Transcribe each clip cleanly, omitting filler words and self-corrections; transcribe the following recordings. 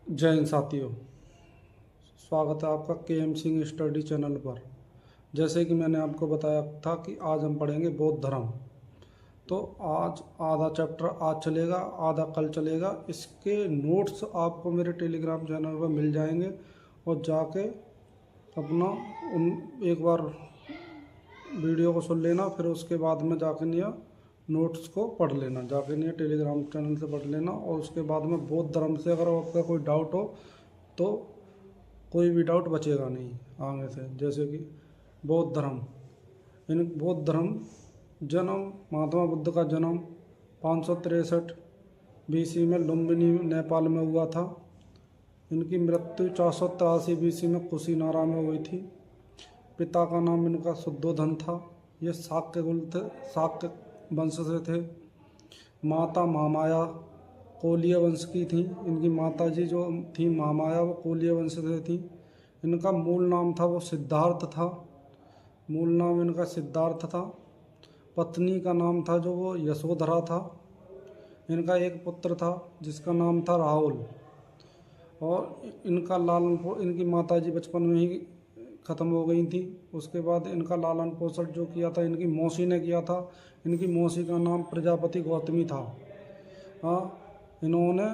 जय हिंद साथियों। स्वागत है आपका के एम सिंह स्टडी चैनल पर। जैसे कि मैंने आपको बताया था कि आज हम पढ़ेंगे बौद्ध धर्म। तो आज आधा चैप्टर आज चलेगा, आधा कल चलेगा। इसके नोट्स आपको मेरे टेलीग्राम चैनल पर मिल जाएंगे और जाके अपना उन एक बार वीडियो को सुन लेना, फिर उसके बाद में जाके नहीं नोट्स को पढ़ लेना, जाके नहीं टेलीग्राम चैनल से पढ़ लेना। और उसके बाद में बौद्ध धर्म से अगर आपका कोई डाउट हो तो कोई भी डाउट बचेगा नहीं आगे से। जैसे कि बौद्ध धर्म, इन बौद्ध धर्म जन्म, महात्मा बुद्ध का जन्म 563 बीसी में लुम्बिनी नेपाल में हुआ था। इनकी मृत्यु 483 बीसी में कुशीनारा में हुई थी। पिता का नाम इनका शुद्धोधन था। ये शाक्य कुल थे, शाक्य वंश से थे। माता महामाया कोलीय वंश की थी। इनकी माता जी जो थी महामाया, वो कोलीय वंश से थी। इनका मूल नाम था वो सिद्धार्थ था, मूल नाम इनका सिद्धार्थ था। पत्नी का नाम था जो वो यशोधरा था। इनका एक पुत्र था जिसका नाम था राहुल। और इनका इनकी माता जी बचपन में ही ख़त्म हो गई थी। उसके बाद इनका लालन पोषण जो किया था इनकी मौसी ने किया था। इनकी मौसी का नाम प्रजापति गौतमी था। इन्होंने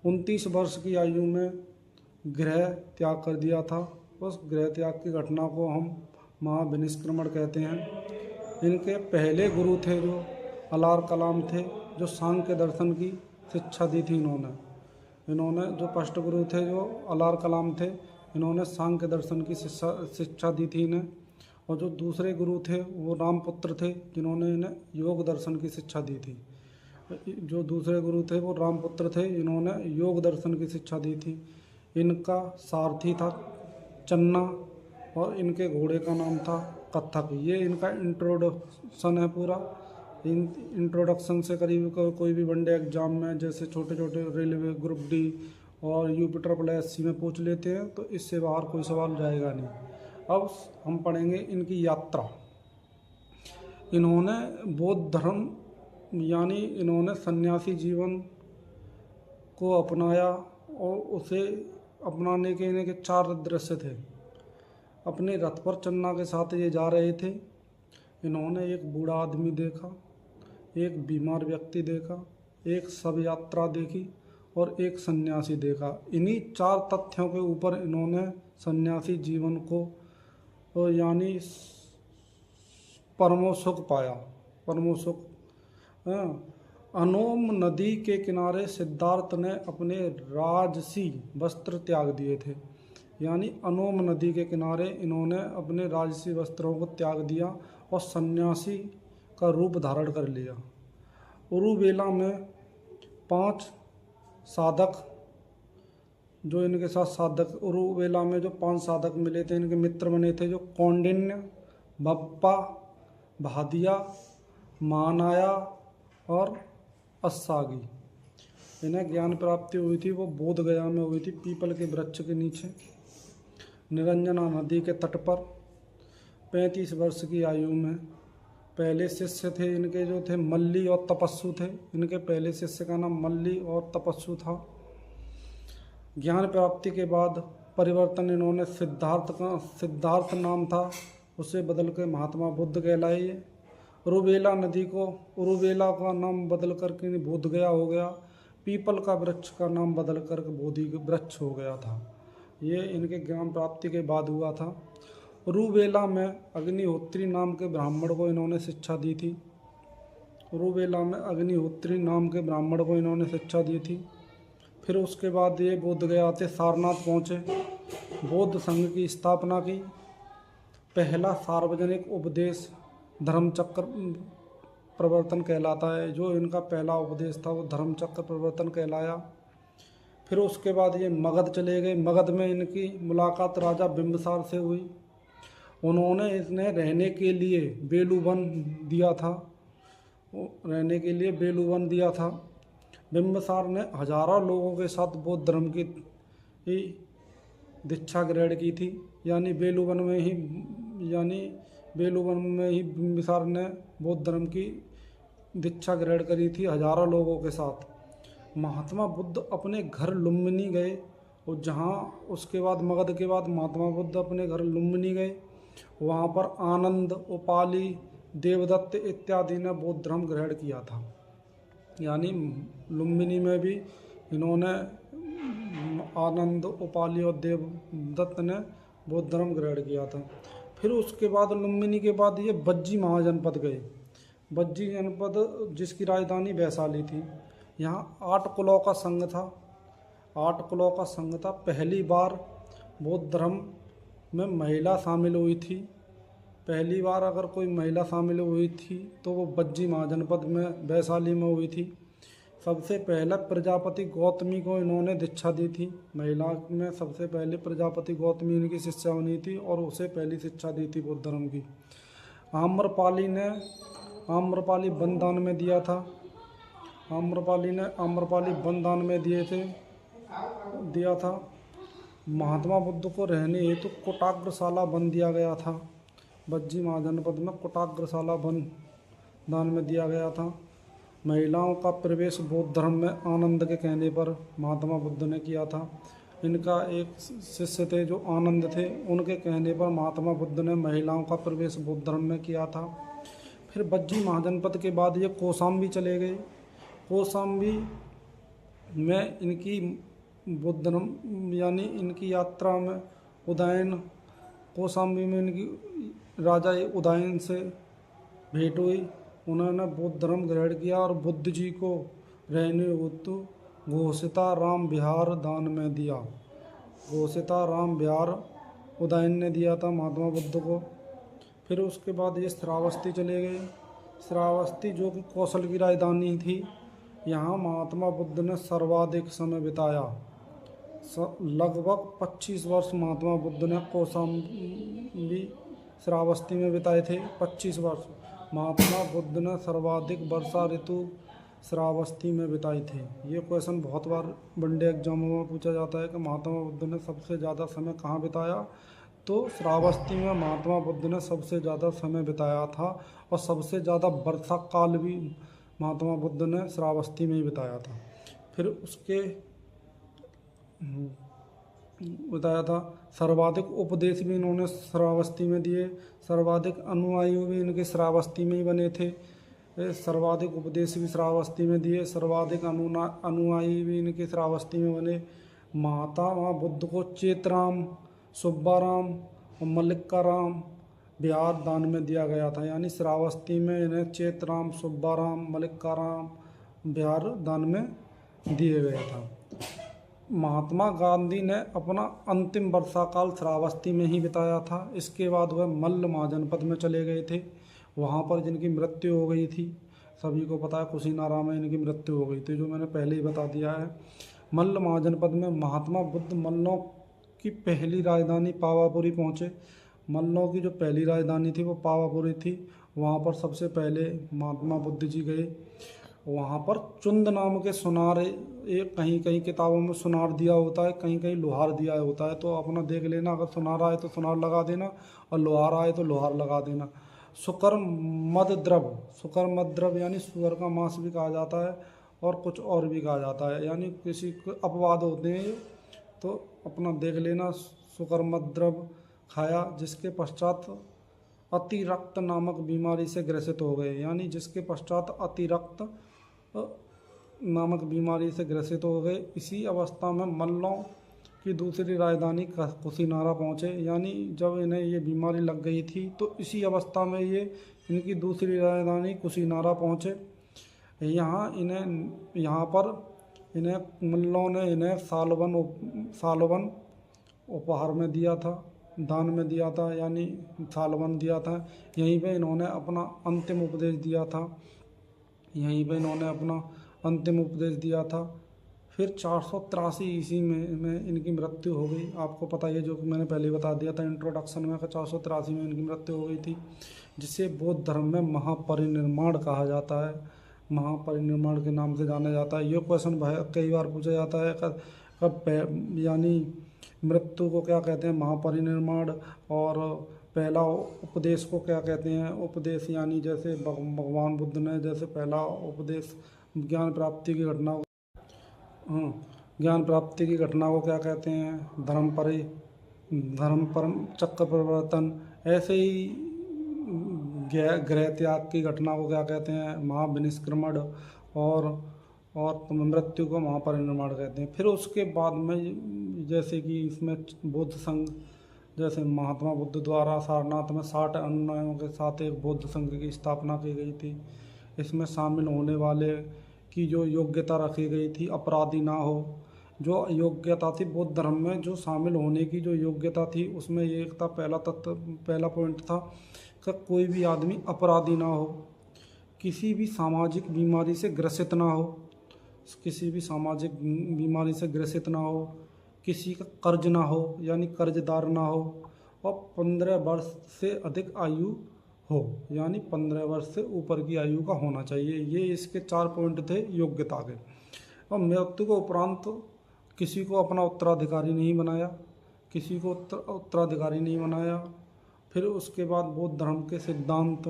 29 वर्ष की आयु में गृह त्याग कर दिया था। उस गृह त्याग की घटना को हम महाविनिष्क्रमण कहते हैं। इनके पहले गुरु थे जो अलार कलाम थे, जो सांख्य दर्शन की शिक्षा दी थी इन्होंने जो फर्स्ट गुरु थे जो अलार कलाम थे, इन्होंने सांख्य दर्शन की शिक्षा दी थी इन्हें। और जो दूसरे गुरु थे वो रामपुत्र थे, जिन्होंने इन्हें योग दर्शन की शिक्षा दी थी। जो दूसरे गुरु थे वो रामपुत्र थे, इन्होंने योग दर्शन की शिक्षा दी थी। इनका सारथी था चन्ना और इनके घोड़े का नाम था कत्थक। ये इनका इंट्रोडक्शन है पूरा। इंट्रोडक्शन से करीब कोई भी वनडे एग्जाम में, जैसे छोटे छोटे रेलवे ग्रुप डी और UP SSC में पूछ लेते हैं, तो इससे बाहर कोई सवाल जाएगा नहीं। अब हम पढ़ेंगे इनकी यात्रा। इन्होंने बौद्ध धर्म यानी इन्होंने सन्यासी जीवन को अपनाया और उसे अपनाने के इनके 4 दृश्य थे। अपने रथ पर चन्ना के साथ ये जा रहे थे। इन्होंने एक बूढ़ा आदमी देखा, एक बीमार व्यक्ति देखा, एक शव यात्रा देखी और एक सन्यासी देखा। इन्हीं 4 तथ्यों के ऊपर इन्होंने सन्यासी जीवन को यानी परमो सुख पाया। परमो सुख। अनोम नदी के किनारे सिद्धार्थ ने अपने राजसी वस्त्र त्याग दिए थे। यानी अनोम नदी के किनारे इन्होंने अपने राजसी वस्त्रों को त्याग दिया और सन्यासी का रूप धारण कर लिया। उरुवेला में 5 साधक जो इनके साथ साधक, उरुवेला में जो 5 साधक मिले थे, इनके मित्र बने थे, जो कौंडिन्य, बप्पा, भादिया, मानाया और अस्सागी। इन्हें ज्ञान प्राप्ति हुई थी वो बोध गया में हुई थी, पीपल के वृक्ष के नीचे निरंजना नदी के तट पर 35 वर्ष की आयु में। पहले शिष्य थे इनके जो थे मल्ली और तपस्सु थे। इनके पहले शिष्य का नाम मल्ली और तपस्सु था। ज्ञान प्राप्ति के बाद परिवर्तन इन्होंने सिद्धार्थ नाम था, उसे बदल के महात्मा बुद्ध कहलाए। उरुवेला नदी को उरुवेला का नाम बदल करके बोध गया हो गया। पीपल का वृक्ष का नाम बदल कर बोधि वृक्ष हो गया था। ये इनके ज्ञान प्राप्ति के बाद हुआ था। उरुवेला में अग्निहोत्री नाम के ब्राह्मण को इन्होंने शिक्षा दी थी। उरुवेला में अग्निहोत्री नाम के ब्राह्मण को इन्होंने शिक्षा दी थी। फिर उसके बाद ये बोध गया थे सारनाथ पहुँचे, बौद्ध संघ की स्थापना की। पहला सार्वजनिक उपदेश धर्मचक्र प्रवर्तन कहलाता है। जो इनका पहला उपदेश था वो धर्मचक्र प्रवर्तन कहलाया। फिर उसके बाद ये मगध चले गए। मगध में इनकी मुलाकात राजा बिंबिसार से हुई। उन्होंने इन्हें रहने के लिए बेलूवन दिया था, बिंबिसार ने हजारों लोगों के साथ बौद्ध धर्म की दीक्षा ग्रहण की थी। यानी बेलूवन में ही बिंबिसार ने बौद्ध धर्म की दीक्षा ग्रहण करी थी हजारों लोगों के साथ। महात्मा बुद्ध अपने घर लुम्बिनी गए और जहाँ उसके बाद मगध के बाद महात्मा बुद्ध अपने घर लुम्बिनी गए। वहाँ पर आनंद, उपाली, देवदत्त इत्यादि ने बौद्ध धर्म ग्रहण किया था। यानी लुम्बिनी में भी इन्होंने आनंद, उपाली और देवदत्त ने बौद्ध धर्म ग्रहण किया था। फिर उसके बाद लुम्बिनी के बाद ये बज्जी महाजनपद गए। बज्जी जनपद जिसकी राजधानी वैशाली थी। यहाँ 8 कुलों का संघ था। 8 कुलों का संघ था। पहली बार बौद्ध धर्म में महिला शामिल हुई थी। पहली बार अगर कोई महिला शामिल हुई थी तो वो बज्जी महाजनपद में वैशाली में हुई थी। सबसे पहले प्रजापति गौतमी को इन्होंने दीक्षा दी थी। महिला में सबसे पहले प्रजापति गौतमी इनकी शिष्या बनी थी और उसे पहली शिक्षा दी थी बौद्ध धर्म की। आम्रपाली ने आम्रपाली बंदान में दिया था। आम्रपाली ने आम्रपाली बंदान में दिया था। महात्मा बुद्ध को रहने हेतु कुटाग्रशाला बन दिया गया था। बज्जी महाजनपद में कुटाग्रशाला बन दान में दिया गया था। महिलाओं का प्रवेश बौद्ध धर्म में आनंद के कहने पर महात्मा बुद्ध ने किया था। इनका एक शिष्य थे जो आनंद थे, उनके कहने पर महात्मा बुद्ध ने महिलाओं का प्रवेश बौद्ध धर्म में किया था। फिर बज्जी महाजनपद के बाद ये कौशाम्बी चले गए। कौशाम्बी में इनकी बौद्ध धर्म यानी इनकी यात्रा में उदयन, कौशाम्बी में इनकी राजा उदयन से भेंट हुई। उन्होंने बौद्ध धर्म ग्रहण किया और बुद्ध जी को रहने हेतु घोषिता राम विहार दान में दिया। घोषिता राम विहार उदयन ने दिया था महात्मा बुद्ध को। फिर उसके बाद ये श्रावस्ती चले गए। श्रावस्ती जो कि कौशल की राजधानी थी, यहाँ महात्मा बुद्ध ने सर्वाधिक समय बिताया। लगभग 25 वर्ष महात्मा बुद्ध ने कौशाम्बी श्रावस्ती में बिताए थे। 25 वर्ष महात्मा बुद्ध ने सर्वाधिक वर्षा ऋतु श्रावस्ती में बिताई थी। ये क्वेश्चन बहुत बार वनडे एग्जामों में पूछा जाता है कि महात्मा बुद्ध ने सबसे ज़्यादा समय कहाँ बिताया, तो श्रावस्ती में महात्मा बुद्ध ने सबसे ज़्यादा समय बिताया था और सबसे ज़्यादा वर्षा काल भी महात्मा बुद्ध ने श्रावस्ती में ही बिताया था। फिर उसके बताया था सर्वाधिक उपदेश भी इन्होंने श्रावस्ती में दिए। सर्वाधिक अनुयायी भी इनके श्रावस्ती में ही बने थे। सर्वाधिक उपदेश भी श्रावस्ती में दिए। सर्वाधिक अनुयायी भी इनके श्रावस्ती में बने। महात्मा बुद्ध को चेतराम, सुब्बाराम और मल्लिकाराम विहार दान में दिया गया था। यानी श्रावस्ती में इन्हें चेतराम, सुब्बाराम, मल्लिकाराम विहार दान में दिए गया था। महात्मा गांधी ने अपना अंतिम वर्षाकाल श्रावस्ती में ही बिताया था। इसके बाद वह मल्ल महाजनपद में चले गए थे। वहाँ पर जिनकी मृत्यु हो गई थी, सभी को पता है, कुशीनारा में इनकी मृत्यु हो गई थी, जो मैंने पहले ही बता दिया है। मल्ल महाजनपद में महात्मा बुद्ध मल्लों की पहली राजधानी पावापुरी पहुँचे। मल्लों की जो पहली राजधानी थी वो पावापुरी थी। वहाँ पर सबसे पहले महात्मा बुद्ध जी गए। वहाँ पर चुंद नाम के सुनार, एक कहीं कहीं किताबों में सुनार दिया होता है, कहीं कहीं लोहार दिया होता है, तो अपना देख लेना। अगर सुनार आए तो सुनार लगा देना और लोहार आए तो लोहार लगा देना। सुकर द्रव यानी सुअर का मांस भी कहा जाता है और कुछ और भी कहा जाता है, यानी किसी को अपवाद होते हैं, तो अपना देख लेना। सुकर द्रव खाया, जिसके पश्चात अतिरक्त नामक बीमारी से ग्रसित हो गए। यानी जिसके पश्चात अतिरक्त नामक बीमारी से ग्रसित हो गए। इसी अवस्था में मल्लों की दूसरी राजधानी कुशीनारा पहुँचे। यानी जब इन्हें ये बीमारी लग गई थी तो इसी अवस्था में ये इनकी दूसरी राजधानी कुशीनारा पहुँचे। यहाँ पर मल्लों ने इन्हें सालवन उपहार में दिया था, दान में दिया था, यानी सालवन दिया था। यहीं पे इन्होंने अपना अंतिम उपदेश दिया था। फिर 483 ईस्वी में इनकी मृत्यु हो गई। आपको पता है, जो मैंने पहले बता दिया था इंट्रोडक्शन में, 483 में इनकी मृत्यु हो गई थी, जिसे बौद्ध धर्म में महापरिनिर्वाण कहा जाता है। महापरिनिर्वाण के नाम से जाना जाता है। ये क्वेश्चन कई बार पूछा जाता है, यानी मृत्यु को क्या कहते हैं, महापरिनिर्वाण, और पहला उपदेश को क्या कहते हैं। उपदेश यानी जैसे भगवान बुद्ध ने जैसे पहला उपदेश ज्ञान प्राप्ति की घटना, ज्ञान प्राप्ति की घटना को क्या कहते हैं? धर्म परम चक्र परिवर्तन। ऐसे ही ग्रह त्याग की घटना को क्या कहते हैं? महाविनिष्क्रमण। और मृत्यु को महापरिनिर्वाण कहते हैं। फिर उसके बाद में जैसे कि इसमें बौद्ध संघ, जैसे महात्मा बुद्ध द्वारा सारनाथ में 60 अनुयायियों के साथ एक बौद्ध संघ की स्थापना की गई थी। इसमें शामिल होने वाले की जो योग्यता रखी गई थी, अपराधी ना हो। जो योग्यता थी बौद्ध धर्म में, जो शामिल होने की जो योग्यता थी, उसमें ये एक था, पहला पॉइंट था कि कोई भी आदमी अपराधी ना हो, किसी भी सामाजिक बीमारी से ग्रसित ना हो, किसी का कर्ज ना हो, यानी कर्जदार ना हो, और 15 वर्ष से अधिक आयु हो, यानी 15 वर्ष से ऊपर की आयु का होना चाहिए। ये इसके 4 पॉइंट थे योग्यता के। और मृत्यु के उपरांत किसी को अपना उत्तराधिकारी नहीं बनाया। फिर उसके बाद बौद्ध धर्म के सिद्धांत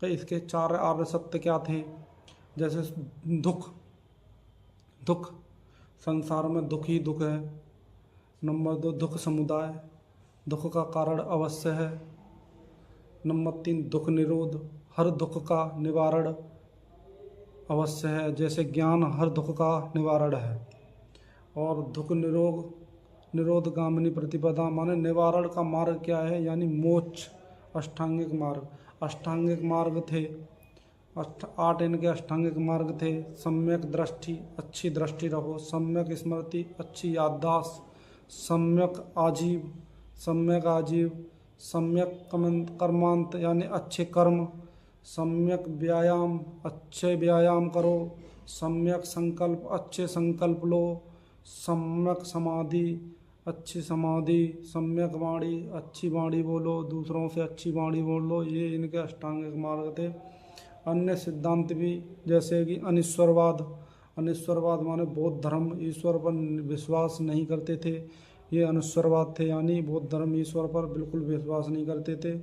के इसके 4 आर्य सत्य क्या थे? जैसे दुख, संसार में दुख ही दुख है। नंबर 2, दुख समुदाय, दुख का कारण अवश्य है। नंबर 3, दुख निरोध, हर दुख का निवारण अवश्य है, जैसे ज्ञान हर दुख का निवारण है। और दुख निरोधगामिनी प्रतिपदा, माने निवारण का मार्ग क्या है? यानी मोक्ष, अष्टांगिक मार्ग थे। 8 इनके अष्टांगिक मार्ग थे। सम्यक दृष्टि, अच्छी दृष्टि रखो। सम्यक स्मृति, अच्छी याददाश्त। सम्यक आजीव, सम्यक कर्मांत, यानी अच्छे कर्म। सम्यक व्यायाम, अच्छे व्यायाम करो। सम्यक संकल्प, अच्छे संकल्प लो। सम्यक समाधि, अच्छी समाधि। सम्यक वाणी, अच्छी वाणी बोलो, दूसरों से अच्छी वाणी बोल लो। ये इनके अष्टांगिक मार्ग थे। अन्य सिद्धांत भी, जैसे कि अनिश्वरवाद माने बौद्ध धर्म ईश्वर पर विश्वास नहीं करते थे। ये अनिश्वरवाद थे, यानी बौद्ध धर्म ईश्वर पर बिल्कुल विश्वास नहीं करते थे।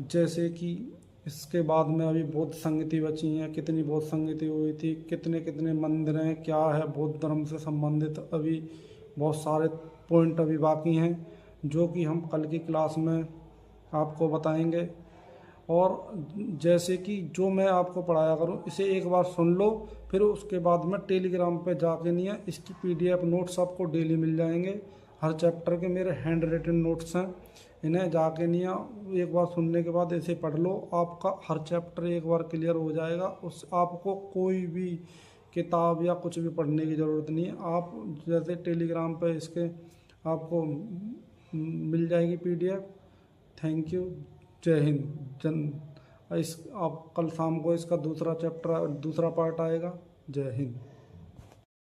जैसे कि इसके बाद में अभी बौद्ध संगति बची हैं। कितनी बौद्ध संगति हुई थी, कितने मंदिर हैं, क्या है बौद्ध धर्म से संबंधित, अभी बहुत सारे पॉइंट अभी बाकी हैं, जो कि हम कल की क्लास में आपको बताएंगे। और जैसे कि जो मैं आपको पढ़ाया करूँ, इसे एक बार सुन लो, फिर उसके बाद में टेलीग्राम पे जाके नहीं है, इसकी PDF नोट्स आपको डेली मिल जाएंगे। हर चैप्टर के मेरे हैंड रिटन नोट्स हैं, इन्हें जाके नहीं एक बार सुनने के बाद ऐसे पढ़ लो, आपका हर चैप्टर एक बार क्लियर हो जाएगा। आपको कोई भी किताब या कुछ भी पढ़ने की ज़रूरत नहीं है। आप जैसे टेलीग्राम पे इसके आपको मिल जाएगी PDF। थैंक यू, जय हिंद। आप कल शाम को इसका दूसरा पार्ट आएगा। जय हिंद।